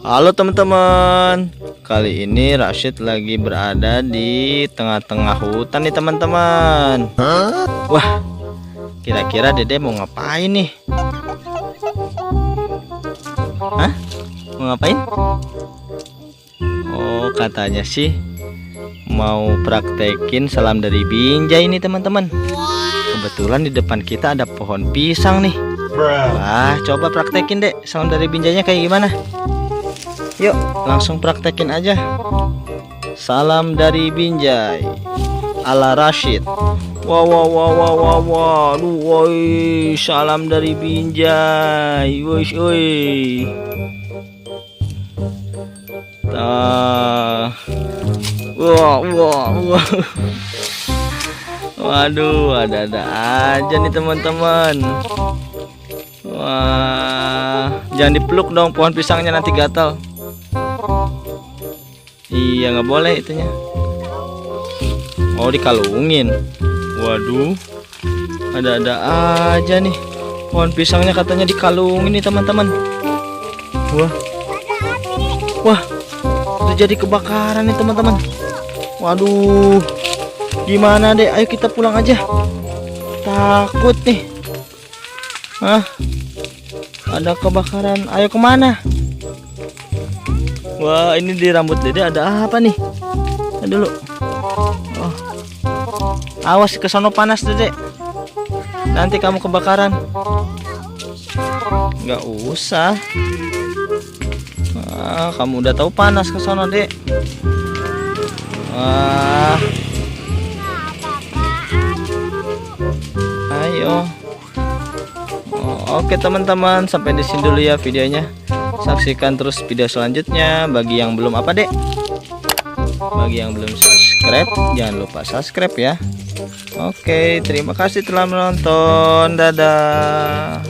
Halo teman-teman, kali ini Rashid lagi berada di tengah-tengah hutan nih teman-teman. Wah, kira-kira Dede mau ngapain nih? Hah? Mau ngapain? Oh, katanya sih mau praktekin salam dari Binjai ini teman-teman. Kebetulan di depan kita ada pohon pisang nih. Wah, coba praktekin dek salam dari Binjainya kayak gimana? Yuk, langsung praktekin aja. Salam dari Binjai ala Rashid. Wah, wah, wah, wah, wah, wah. Aduh, woi, salam dari Binjai. Woi, woi. Wah, wah, wah. Waduh, ada-ada aja nih teman-teman. Wah, jangan dipeluk dong pohon pisangnya, nanti gatal. Iya, nggak boleh itunya. Oh, dikalungin. Waduh, ada-ada aja nih. Pohon pisangnya katanya dikalungin nih teman-teman. Wah, wah, terjadi kebakaran nih teman-teman. Waduh, gimana deh? Ayo kita pulang aja. Takut nih. Hah? Ada kebakaran. Ayo kemana? Wah, ini di rambut Dede ada apa nih? Lihat dulu. Oh. Awas ke sono panas Dede. Nanti kamu kebakaran. Nggak usah. Ah, kamu udah tahu panas ke sono, Dek. Wah. Ayo. Oh, oke teman-teman, sampai di sini dulu ya videonya. Saksikan terus video selanjutnya. Bagi yang belum apa dek? Bagi yang belum subscribe, jangan lupa subscribe ya. Oke, terima kasih telah menonton. Dadah.